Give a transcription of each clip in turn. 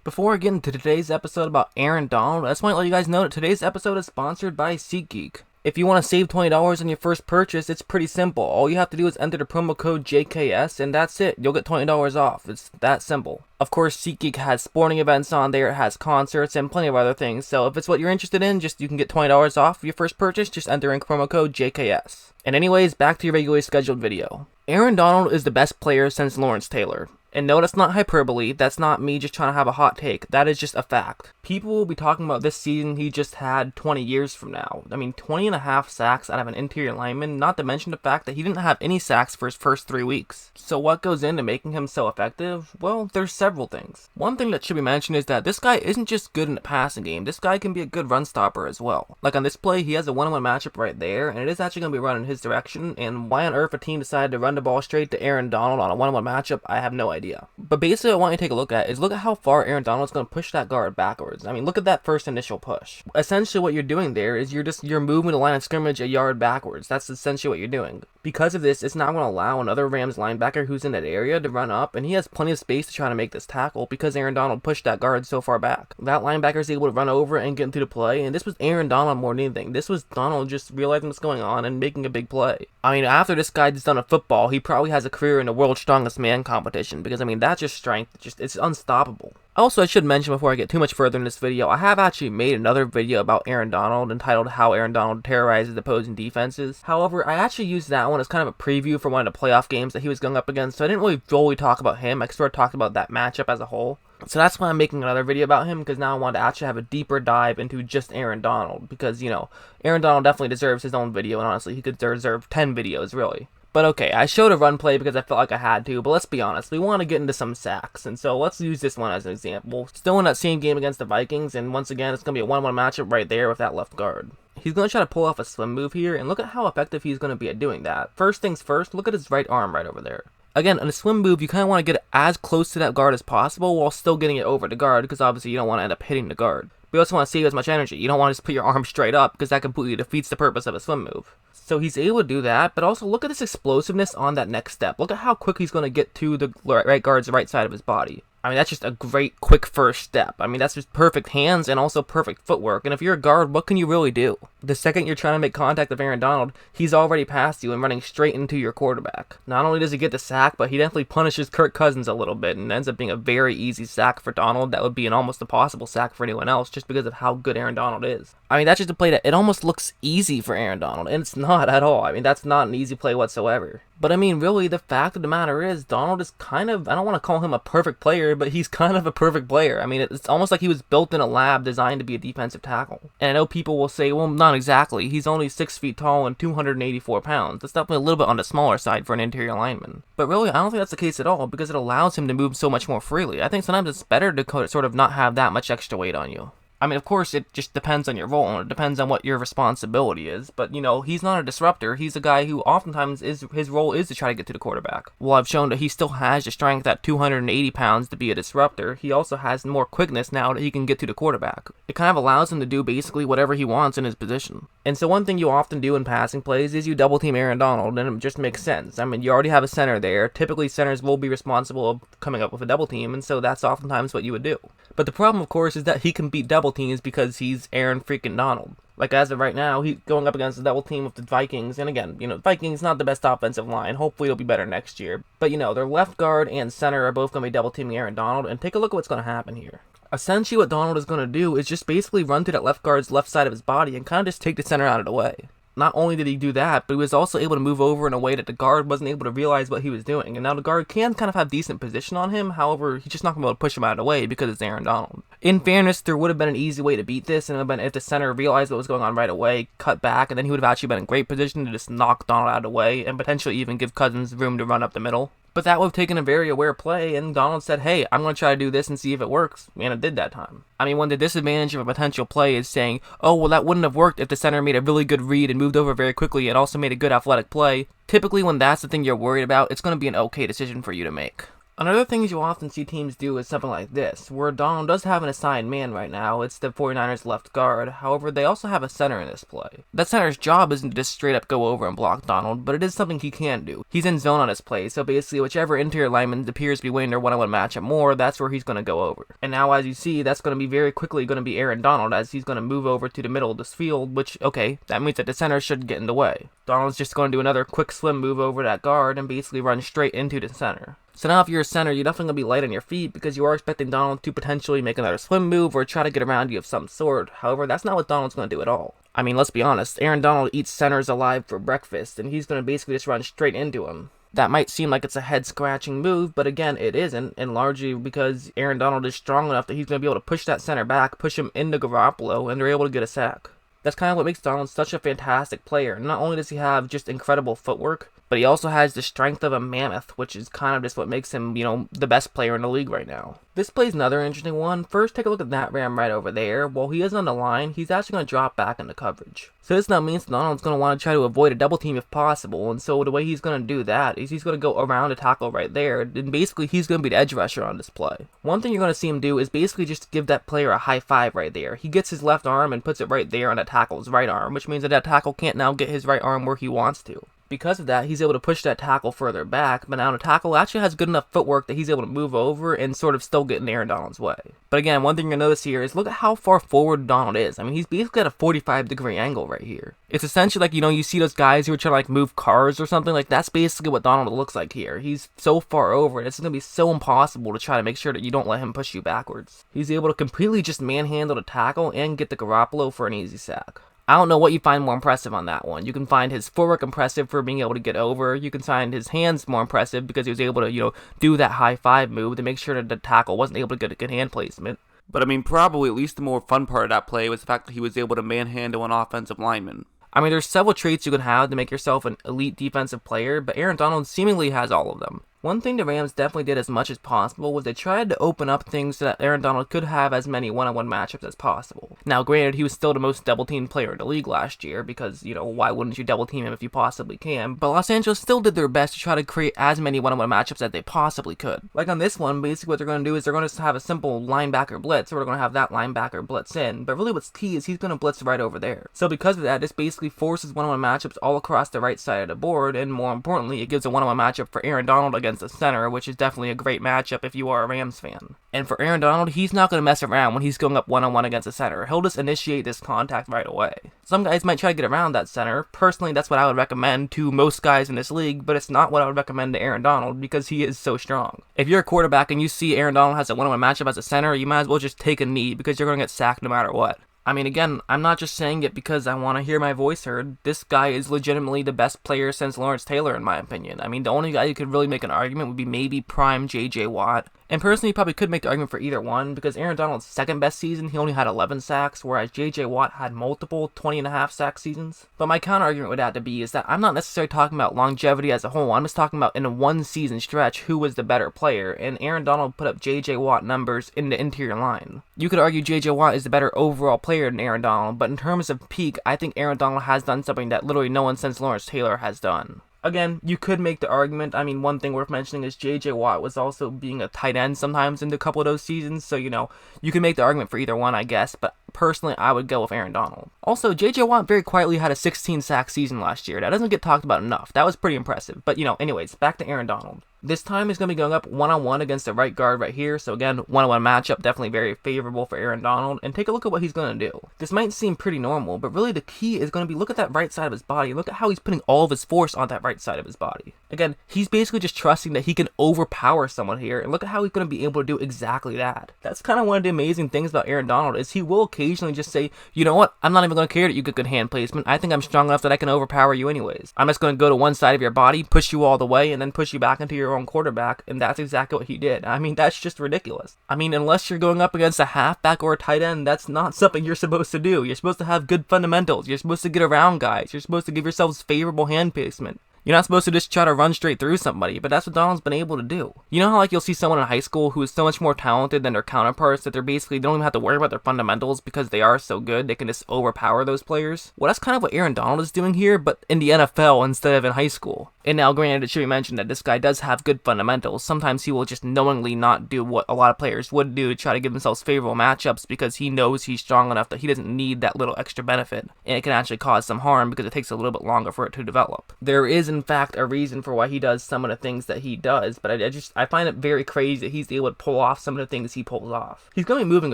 Before I get into today's episode about Aaron Donald, I just want to let you guys know that today's episode is sponsored by SeatGeek. If you want to save $20 on your first purchase, it's pretty simple. All you have to do is enter the promo code JKS and that's it. You'll get $20 off. It's that simple. Of course, SeatGeek has sporting events on there, it has concerts, and plenty of other things. So if it's what you're interested in, you can get $20 off your first purchase. Just enter in promo code JKS. And anyways, back to your regularly scheduled video. Aaron Donald is the best player since Lawrence Taylor. And no, that's not hyperbole, that's not me just trying to have a hot take, that is just a fact. People will be talking about this season he just had 20 years from now. I mean, 20 and a half sacks out of an interior lineman, not to mention the fact that he didn't have any sacks for his first 3 weeks. So what goes into making him so effective? Well, there's several things. One thing that should be mentioned is that this guy isn't just good in the passing game, this guy can be a good run stopper as well. Like on this play, he has a one-on-one matchup right there, and it is actually going to be run in his direction, and why on earth a team decided to run the ball straight to Aaron Donald on a one-on-one matchup, I have no idea. But basically what I want you to take a look at is look at how far Aaron Donald's going to push that guard backwards. I mean, look at that first initial push. Essentially what you're doing there is you're moving the line of scrimmage a yard backwards. That's essentially what you're doing. Because of this, it's not going to allow another Rams linebacker who's in that area to run up, and he has plenty of space to try to make this tackle because Aaron Donald pushed that guard so far back. That linebacker is able to run over and get into the play, and this was Aaron Donald more than anything. This was Donald just realizing what's going on and making a big play. I mean, after this guy is done in football, he probably has a career in the World's Strongest Man competition because, I mean, that's just strength. It's unstoppable. Also, I should mention before I get too much further in this video, I have actually made another video about Aaron Donald entitled How Aaron Donald Terrorizes Opposing Defenses. However, I actually used that one as kind of a preview for one of the playoff games that he was going up against, so I didn't really fully talk about him. I sort of talked about that matchup as a whole. So that's why I'm making another video about him, because now I want to actually have a deeper dive into just Aaron Donald, because, you know, Aaron Donald definitely deserves his own video, and honestly, he could deserve 10 videos, really. But okay, I showed a run play because I felt like I had to, but let's be honest, we want to get into some sacks, and so let's use this one as an example. Still in that same game against the Vikings, and once again, it's going to be a 1-1 matchup right there with that left guard. He's going to try to pull off a swim move here, and look at how effective he's going to be at doing that. First things first, look at his right arm right over there. Again, in a swim move, you kind of want to get it as close to that guard as possible while still getting it over the guard, because obviously you don't want to end up hitting the guard. But you also want to save as much energy. You don't want to just put your arm straight up, because that completely defeats the purpose of a swim move. So he's able to do that, but also look at this explosiveness on that next step. Look at how quick he's going to get to the right guard's right side of his body. I mean, that's just a great, quick first step. I mean, that's just perfect hands and also perfect footwork. And if you're a guard, what can you really do? The second you're trying to make contact with Aaron Donald, he's already past you and running straight into your quarterback. Not only does he get the sack, but he definitely punishes Kirk Cousins a little bit and ends up being a very easy sack for Donald. That would be an almost impossible sack for anyone else just because of how good Aaron Donald is. I mean, that's just a play that it almost looks easy for Aaron Donald, and it's not at all. I mean, that's not an easy play whatsoever. But I mean, really, the fact of the matter is, Donald is kind of, I don't want to call him a perfect player, but he's kind of a perfect player. I mean, it's almost like he was built in a lab designed to be a defensive tackle. And I know people will say, well, not exactly. He's only 6 feet tall and 284 pounds. That's definitely a little bit on the smaller side for an interior lineman. But really, I don't think that's the case at all, because it allows him to move so much more freely. I think sometimes it's better to sort of not have that much extra weight on you. I mean, of course, it just depends on your role, and it depends on what your responsibility is, but, you know, he's not a disruptor. He's a guy who oftentimes his role is to try to get to the quarterback. Well, I've shown that he still has the strength at 280 pounds to be a disruptor. He also has more quickness now that he can get to the quarterback. It kind of allows him to do basically whatever he wants in his position. And so one thing you often do in passing plays is you double team Aaron Donald, and it just makes sense. I mean, you already have a center there. Typically, centers will be responsible of coming up with a double team, and so that's oftentimes what you would do. But the problem, of course, is that he can beat double teams because he's Aaron freaking Donald. Like, as of right now, he's going up against a double team with the Vikings. And again, you know, Vikings not the best offensive line. Hopefully it'll be better next year. But, you know, their left guard and center are both going to be double teaming Aaron Donald. And take a look at what's going to happen here. Essentially what Donald is going to do is just basically run to that left guard's left side of his body and kind of just take the center out of the way. Not only did he do that, but he was also able to move over in a way that the guard wasn't able to realize what he was doing. And now the guard can kind of have decent position on him, however, he's just not going to be able to push him out of the way because it's Aaron Donald. In fairness, there would have been an easy way to beat this, and it would have been if the center realized what was going on right away, cut back, and then he would have actually been in great position to just knock Donald out of the way, and potentially even give Cousins room to run up the middle. But that would have taken a very aware play, and Donald said, hey, I'm going to try to do this and see if it works, and it did that time. I mean, when the disadvantage of a potential play is saying, oh, well, that wouldn't have worked if the center made a really good read and moved over very quickly and also made a good athletic play, typically when that's the thing you're worried about, it's going to be an okay decision for you to make. Another thing you often see teams do is something like this, where Donald does have an assigned man right now. It's the 49ers left guard. However, they also have a center in this play. That center's job isn't to just straight up go over and block Donald, but it is something he can do. He's in zone on his play, so basically whichever interior lineman appears to be winning their one-on-one matchup more, that's where he's going to go over. And now as you see, that's going to be very quickly going to be Aaron Donald, as he's going to move over to the middle of this field, which, okay, that means that the center should get in the way. Donald's just going to do another quick slim move over that guard and basically run straight into the center. So now if you're a center, you're definitely going to be light on your feet because you are expecting Donald to potentially make another slim move or try to get around you of some sort. However, that's not what Donald's going to do at all. I mean, let's be honest, Aaron Donald eats centers alive for breakfast, and he's going to basically just run straight into him. That might seem like it's a head-scratching move, but again, it isn't, and largely because Aaron Donald is strong enough that he's going to be able to push that center back, push him into Garoppolo, and they're able to get a sack. That's kind of what makes Donald such a fantastic player. Not only does he have just incredible footwork, but he also has the strength of a mammoth, which is kind of just what makes him, the best player in the league right now. This play's another interesting one. First, take a look at that Ram right over there. While he is on the line, he's actually going to drop back into coverage. So this now means Donald's going to want to try to avoid a double team if possible, and so the way he's going to do that is he's going to go around a tackle right there, and basically he's going to be the edge rusher on this play. One thing you're going to see him do is basically just give that player a high five right there. He gets his left arm and puts it right there on that tackle's right arm, which means that tackle can't now get his right arm where he wants to. Because of that, he's able to push that tackle further back, but now the tackle actually has good enough footwork that he's able to move over and sort of still get in Aaron Donald's way. But again, one thing you're going to notice here is look at how far forward Donald is. I mean, he's basically at a 45-degree angle right here. It's essentially like, you see those guys who are trying to move cars or something, that's basically what Donald looks like here. He's so far over, and it's going to be so impossible to try to make sure that you don't let him push you backwards. He's able to completely just manhandle the tackle and get the Garoppolo for an easy sack. I don't know what you find more impressive on that one. You can find his footwork impressive for being able to get over. You can find his hands more impressive because he was able to, do that high five move to make sure that the tackle wasn't able to get a good hand placement. But I mean, probably at least the more fun part of that play was the fact that he was able to manhandle an offensive lineman. I mean, there's several traits you can have to make yourself an elite defensive player, but Aaron Donald seemingly has all of them. One thing the Rams definitely did as much as possible was they tried to open up things so that Aaron Donald could have as many one-on-one matchups as possible. Now, granted, he was still the most double-teamed player in the league last year because, why wouldn't you double-team him if you possibly can? But Los Angeles still did their best to try to create as many one-on-one matchups as they possibly could. Like on this one, basically what they're going to do is they're going to have a simple linebacker blitz, so we're going to have that linebacker blitz in, but really what's key is he's going to blitz right over there. So because of that, this basically forces one-on-one matchups all across the right side of the board, and more importantly, it gives a one-on-one matchup for Aaron Donald against the center, which is definitely a great matchup if you are a Rams fan. And for Aaron Donald, he's not going to mess around when he's going up one-on-one against the center. He'll just initiate this contact right away. Some guys might try to get around that center. Personally, that's what I would recommend to most guys in this league, but it's not what I would recommend to Aaron Donald because he is so strong. If you're a quarterback and you see Aaron Donald has a one-on-one matchup as a center, you might as well just take a knee because you're going to get sacked no matter what. I mean, again, I'm not just saying it because I want to hear my voice heard. This guy is legitimately the best player since Lawrence Taylor, in my opinion. I mean, the only guy you could really make an argument would be maybe prime J.J. Watt. And personally, you probably could make the argument for either one, because Aaron Donald's second best season, he only had 11 sacks, whereas J.J. Watt had multiple 20.5 sack seasons. But my counter argument would have to be is that I'm not necessarily talking about longevity as a whole, I'm just talking about in a one season stretch who was the better player, and Aaron Donald put up J.J. Watt numbers in the interior line. You could argue J.J. Watt is the better overall player than Aaron Donald, but in terms of peak, I think Aaron Donald has done something that literally no one since Lawrence Taylor has done. Again, you could make the argument. I mean, one thing worth mentioning is J.J. Watt was also being a tight end sometimes in a couple of those seasons, so, you can make the argument for either one, I guess, but personally, I would go with Aaron Donald. Also, J.J. Watt very quietly had a 16-sack season last year. That doesn't get talked about enough. That was pretty impressive. But, anyways, back to Aaron Donald. This time he's going to be going up one-on-one against the right guard right here. So again, one-on-one matchup, definitely very favorable for Aaron Donald. And take a look at what he's going to do. This might seem pretty normal, but really the key is going to be look at that right side of his body. Look at how he's putting all of his force on that right side of his body. Again, he's basically just trusting that he can overpower someone here. And look at how he's going to be able to do exactly that. That's kind of one of the amazing things about Aaron Donald is he will occasionally just say, you know what, I'm not even going to care that you get good hand placement. I think I'm strong enough that I can overpower you anyways. I'm just going to go to one side of your body, push you all the way, and then push you back into your own quarterback. And that's exactly what he did. I mean, that's just ridiculous. I mean, unless you're going up against a halfback or a tight end, that's not something you're supposed to do. You're supposed to have good fundamentals. You're supposed to get around guys. You're supposed to give yourselves favorable hand placement. You're not supposed to just try to run straight through somebody, but that's what Donald's been able to do. You know how like you'll see someone in high school who is so much more talented than their counterparts that they don't even have to worry about their fundamentals because they are so good, they can just overpower those players? Well, that's kind of what Aaron Donald is doing here, but in the NFL instead of in high school. And now, granted, it should be mentioned that this guy does have good fundamentals. Sometimes he will just knowingly not do what a lot of players would do to try to give themselves favorable matchups because he knows he's strong enough that he doesn't need that little extra benefit, and it can actually cause some harm because it takes a little bit longer for it to develop. There is, in fact, a reason for why he does some of the things that he does, but I find it very crazy that he's able to pull off some of the things he pulls off. He's going to be moving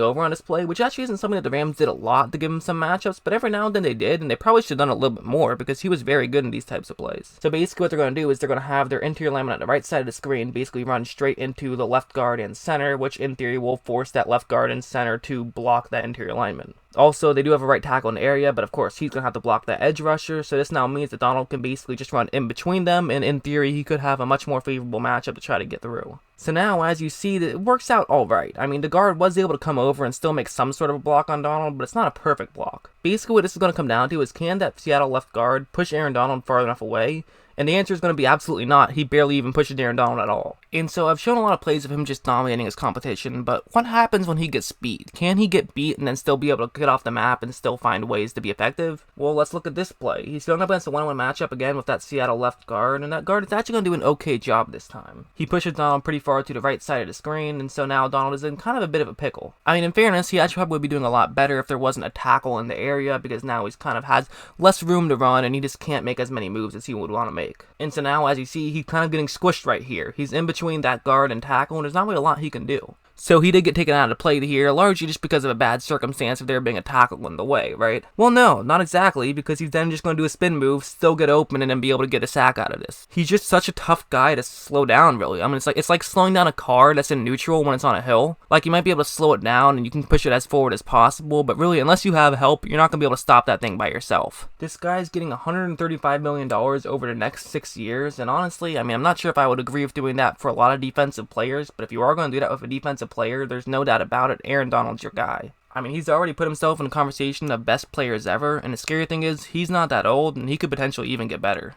over on this play, which actually isn't something that the Rams did a lot to give him some matchups, but every now and then they did, and they probably should have done a little bit more because he was very good in these types of plays. So basically what they're going to do is they're going to have their interior lineman on the right side of the screen basically run straight into the left guard and center, which in theory will force that left guard and center to block that interior lineman. Also, they do have a right tackle in the area, but of course he's going to have to block that edge rusher, so this now means that Donald can basically just run in between them, and in theory he could have a much more favorable matchup to try to get through. So now, as you see, it works out alright. I mean, the guard was able to come over and still make some sort of a block on Donald, but it's not a perfect block. Basically what this is going to come down to is, can that Seattle left guard push Aaron Donald far enough away? And the answer is going to be absolutely not. He barely even pushes Aaron Donald at all. And so I've shown a lot of plays of him just dominating his competition, but what happens when he gets beat? Can he get beat and then still be able to get off the map and still find ways to be effective? Well, let's look at this play. He's going up against a 1-on-1 matchup again with that Seattle left guard, and that guard is actually going to do an okay job this time. He pushes Donald pretty far to the right side of the screen, and so now Donald is in kind of a bit of a pickle. I mean, in fairness, he actually probably would be doing a lot better if there wasn't a tackle in the area, because now he's kind of has less room to run, and he just can't make as many moves as he would want to make. And so now, as you see, he's kind of getting squished right here. He's in between that guard and tackle, and there's not really a lot he can do. So he did get taken out of play here, largely just because of a bad circumstance of there being a tackle in the way, right? Well, no, not exactly, because he's then just going to do a spin move, still get open, and then be able to get a sack out of this. He's just such a tough guy to slow down, really. I mean, it's like slowing down a car that's in neutral when it's on a hill. Like, you might be able to slow it down, and you can push it as forward as possible, but really, unless you have help, you're not going to be able to stop that thing by yourself. This guy's getting $135 million over the next 6 years, and honestly, I mean, I'm not sure if I would agree with doing that for a lot of defensive players, but if you are going to do that with a defensive player, there's no doubt about it, Aaron Donald's your guy. I mean, he's already put himself in a conversation of best players ever, and the scary thing is, he's not that old, and he could potentially even get better.